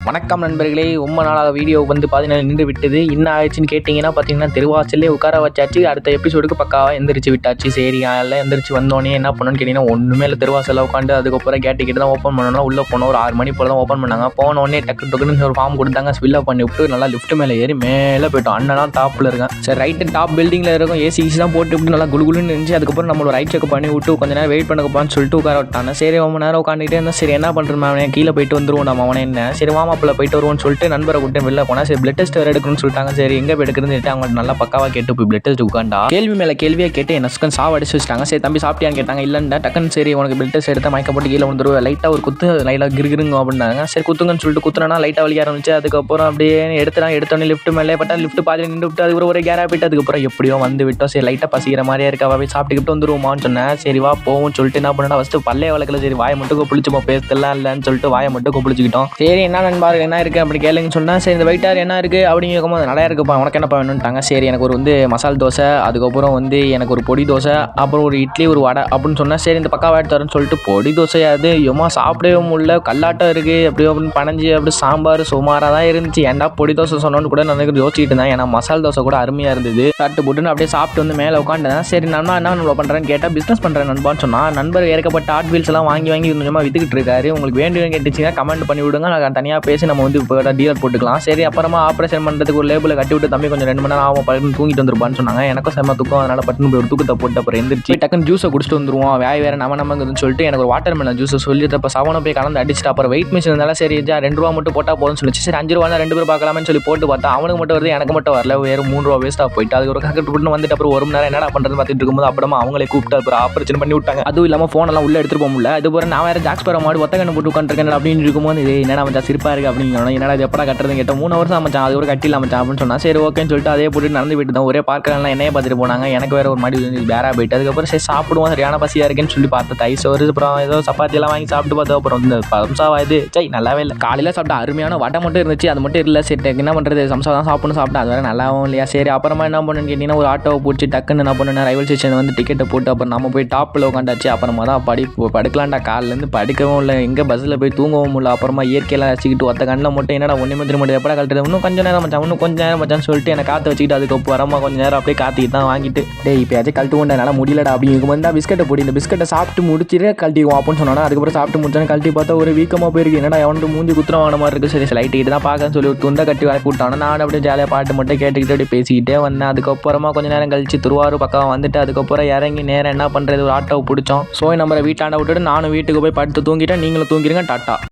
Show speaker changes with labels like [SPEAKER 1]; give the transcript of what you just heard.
[SPEAKER 1] வணக்கம் நண்பர்களே, ரொம்ப நாளாக வீடியோ வந்து பார்த்தீங்கன்னா நின்று விட்டது. என்ன ஆயிடுச்சுன்னு கேட்டிங்கன்னா பார்த்தீங்கன்னா, தெருவாசல்லே உட்கார வச்சாச்சு. அடுத்த எபிசோடுக்கு பக்காவாக எந்திரிச்சு விட்டாச்சு. சரி எல்லாம் எந்திரிச்சு வந்தோடனே என்ன பண்ணணும்னு கேட்டிங்கன்னா, ஒன்றுமே இல்லை. தெருவாசலில் உட்காந்து அதுக்கப்புறம் கேட்டு தான் ஓப்பன் பண்ணணும். உள்ளே போனோம். ஒரு 6 மணி போல் தான் ஓப்பன் பண்ணாங்க. போனோடனே டக்குன்னு ஒரு ஃபார்ம் கொடுத்தாங்க. ஃபில்லப் பண்ணி விட்டு நல்லா லிஃப்ட் மேலே ஏறி மேலே போய்ட்டோம். அண்ணனா டாப்பில் இருக்கேன். சரி ரைட்டு டாப் பில்டிங்கில் இருக்கும். ஏசி தான் போட்டு விட்டு நல்லா குளுகுலுன்னு இருந்துச்சு. அதுக்கப்புறம் நம்மளோட ரைட் செக் பண்ணி விட்டு கொஞ்சம் நேரம் வெயிட் பண்ணக்கப்பான்னு சொல்லிட்டு உட்கார விட்டாங்க. சரி ரொம்ப நேரம் உட்காந்துக்கிட்டே இருந்தால் சரி என்ன பண்ணுறேன் அவனே கீழே போயிட்டு வந்துருவோம் நம்ம அவனே என்ன சரி வாமாப்பில் போயிட்டு வருவோம்னு சொல்லிட்டு நண்பரை கூட்டு வெளில போனா. சரி பிளட் டெஸ்ட் வேறு எடுக்கணும்னு சொல்லிட்டாங்க. சரி எங்கே போய் எடுக்கிறதுன்னு அவங்க நல்லா பக்காவாக கேட்டு போய் பிளட் டெஸ்ட் உட்காண்டா கேள்வி மேலே கேள்வியாக கேட்டு என்ன சாவடிச்சு வச்சிட்டாங்க. சரி தம்பி சாப்பிட்டியான்னு கேட்டாங்க. இல்லைண்டா டக்குன்னு சரி உனக்கு பிளட் டெஸ்ட் எடுத்து மயக்க போட்டு கீழே வந்துருவோம். லைட்டாக ஒரு குத்து லைட்டாக கிருங்க அப்படின்னாங்க. சரி குத்துங்கன்னு சொல்லிட்டு குத்துனா லைட்டாக வலிக்க ஆரம்பிச்சு. அதுக்கப்புறம் அப்படியே எடுத்தோன்னே லிஃப்ட் மேலே பட்டா லிஃப்ட் பாதி நின்று விட்டு அதுக்கு ஒரு கேரா போயிட்டு அதுக்கப்புறம் எப்படியோ வந்து விட்டோம். சரி லைட்டாக பசிக்கிற மாதிரியே இருக்கா போய் சாப்பிட்டுக்கிட்டு வந்துருவோமான்னு சொன்னேன். சரி வா போவோம்னு சொல்லிட்டு என்ன பண்ணா ஃபஸ்ட்டு பல்லே வளர்க்கல. சரி வாயை மட்டும் கொப்பளிச்சுப்போம் பேசலாம் இல்லைன்னு சொல்லிட்டு வாயை மட்டும் கொப்பளிச்சுக்கிட்டோம். சரி என்ன நண்பாரு என்ன இருக்குது அப்படி கேளுங்கன்னு சொன்னால் சரி இந்த வெயிட்டார் என்ன இருக்குது அப்படிங்கும் போது நிறையா இருக்குப்பா உனக்கு என்னப்பா வேணும்ட்டாங்க. சரி எனக்கு ஒரு மசால் தோசை, அதுக்கப்புறம் எனக்கு ஒரு பொடி தோசை, அப்புறம் ஒரு இட்லி ஒரு வடை அப்படின்னு சொன்னால் சரி இந்த பக்கம் எடுத்து தரேன்னு சொல்லிட்டு பொடி தோசையாது எம்மா சாப்பிடவே முடியல. கல்லாட்டம் இருக்குது அப்படி அப்படின்னு பனஞ்சு அப்படி சாம்பார் சுமாராக தான் இருந்துச்சு. ஏன்டா பொடி தோசை சொன்னோன்னு கூட நான் யோசிச்சுட்டு இருந்தேன். ஏன்னா மசால் தோசை கூட அருமையாக இருந்தது. தட்டு புட்டுன்னு அப்படியே சாப்பிட்டு வந்து மேலே உட்காந்துதான். சரி நண்பா என்ன நம்ம பண்ணுறேன்னு கேட்டால் பிஸ்னஸ் பண்ணுறேன் நண்பான்னு சொன்னால் நண்பர் ஏற்கப்பட்ட ஆர்ட் வீல்ஸ் எல்லாம் வாங்கி கொஞ்சமாக வித்துக்கிட்டு இருக்காரு. உங்களுக்கு வேண்டியவங்க கேட்டுச்சுன்னா கமெண்ட் பண்ணி விடுங்க. நான் தனியாக பேசி நம்ம இப்போ டீலர் போட்டுக்கலாம். சரி அப்புறமா ஆப்ரேஷன் பண்ணுறதுக்கு ஒரு லேபிளை கட்டி விட்டு தம்பி கொஞ்சம் 2 மணி நேரம் ஆகும் படுத்து தூங்கிட்டு வந்துருப்பான்னு சொன்னாங்க. எனக்கும் செம்ம தூக்கம். அதனால் பட்டுன்னு போய் ஒரு தூக்கத்தை போட்டு அப்புறம் எந்திரிச்சு டக்குன்னு ஜூஸை குடிச்சிட்டு வந்துருவோம். வேறு நமக்குதுன்னு சொல்லிட்டு எனக்கு ஒரு வாட்டர் மெலன் ஜூஸை சொல்லிட்டு அப்போ 7 போய் கலந்து அடிச்சுட்டு அப்புறம் வெயிட் மிஷின் இருந்தாலும் சரி 2 ரூபா மட்டும் போட்டால் போதும்னு சொல்லிச்சு. சரி 5 ரூபா 2 பேர் பார்க்கலாம்னு சொல்லி போட்டு பார்த்தா அவனுக்கு மட்டும் வருது எனக்கு மட்டும் வரல. வேறு 3 ரூபா வேஸ்ட்டாக போயிட்டு அது ஒரு கரெக்ட் போட்டு வந்துட்டு அப்புறம் 1 மணி நேரம் என்னடா பண்ணுறது பார்த்துட்டு இருக்கும்போது அப்புறமா அவங்களே கூப்பிட்டு அப்புறம் ஆப்ரேஷன் பண்ணி விட்டாங்க. அதுவும் இல்லாமல் ஃபோனெல்லாம் உள்ளே எடுத்துகிட்டு போக முடியல. அதுபோல் நான் வேறு ஜாக்ஸ் பெற மாடு ஒத்த கண்ணு போட்டு உட்காந்துருக்கேன் அப்படின்னு இருக்கும்போது இது என்னடா மச்சான் சிரிப்பாக இருக்குது அப்படிங்கிறோம். என்னடா இது எப்படா கட்டுறதுன்னு கேட்டோம். 3 வருஷம் மச்சான் அது ஒரு கட்டியில் மச்சான் அப்படின்னு சொன்னால் சரி ஓகேன்னு சொல்லிட்டு அதே போட்டு நடந்து போயிட்டு தான் ஒரே பார்க்கலாம் என்னையே பார்த்துட்டு போனாங்க. எனக்கு வேறு ஒரு மாடி வேற போயிட்டு அதுக்கப்புறம் சரி சாப்பிடுவோம் சரியான பசியாக இருக்குன்னு சொல்லி பார்த்து தைஸ் ஒரு அப்புறம் ஏதோ சப்பாத்தியெல்லாம் வாங்கி சாப்பிட்டு பார்த்தோம். அப்புறம் இந்த சம்சாவா இது சரி நல்லாவே இல்லை. காலையில் சாப்பிட்டா அருமையான வடை மட்டும் இருந்துச்சு. அது மட்டும் இல்லை சரி என்ன பண்ணுறது சம்சா தான் சாப்பிட்டேன். அது வேறு நல்லாவும் இல்லையா. சரி அப்புறமா என்ன பண்ணுன்னு கேட்டிங்கன்னா ஒரு ஆட்டோவை பிடிச்சி டக்குன்னு என்ன பண்ணுன்னா ரயில்வே ஸ்டேஷன் வந்து டிக்கெட்டை போட்டு அப்புறம் நம்ம போய் டாப்பில் உட்காந்தாச்சு. அப்புறமா தான் படுக்கலான்டா. காலிலேருந்து படுக்கவும் இல்லை. எங்கே பஸ்ஸில் போய் தூங்கவும் இல்லை. அப்புறமா இயற்கையெல்லாம் வச்சுக்கிட்டு ஒத்த கண்ணில் மட்டும் என்னடா ஒன்றுமே திரும்ப எப்படா கழட்டுறது இன்னும் கொஞ்சம் நேரம் மச்சான் மச்சான்னு சொல்லிட்டு எனக்கு காற்று வச்சுக்கிட்டு அதுக்கு வரமா கொஞ்சம் நேரம் அப்படியே காத்திட்டு தான் வாங்கிட்டு இப்போ கழட்டு கொண்டு என்னால் முடியலடா அப்படிங்கும் வந்து பிஸ்கெட்டை போடி இந்த பிஸ்கெட்டை சாப்பிட்டு முடிச்சுட்டு கழட்டிடுவோம் அப்படின்னு சொன்னா. அதுக்கப்புறம் சாப்பிட்டு முடிச்சோன்னு கழட்டி பார்த்தா ஒரு வீக்கமாக போயிருக்கு. என்னடா அவனுக்கு மூஞ்சி குத்துறம் வாங்கின மாதிரி இருக்குது. சரி லைட்டு தான் பார்க்கன்னு சொல்லி ஒரு துண்டை கட்டி வர கூட்டானோ. நான் அப்படியே ஜாலியாக பாட்டு மட்டும் கேட்டுக்கிட்டு அப்படியே பேசிக்கிட்டே வந்தேன். அதுக்கப்புறமா கொஞ்சம் நேரம் கழிச்சு திருவாரூர் பக்கம் வந்துட்டு அதுக்கப்புறம் இறங்கி நேரம் என்ன பண்ணுறது ஒரு ஆட்டோவை பிடிச்சோம். ஸோ நம்ம வீட்டாண்ட விட்டுட்டு நானும் வீட்டுக்கு போய் படுத்து தூங்கிட்டேன். நீங்களும் தூங்கிடுங்க. டாட்டா.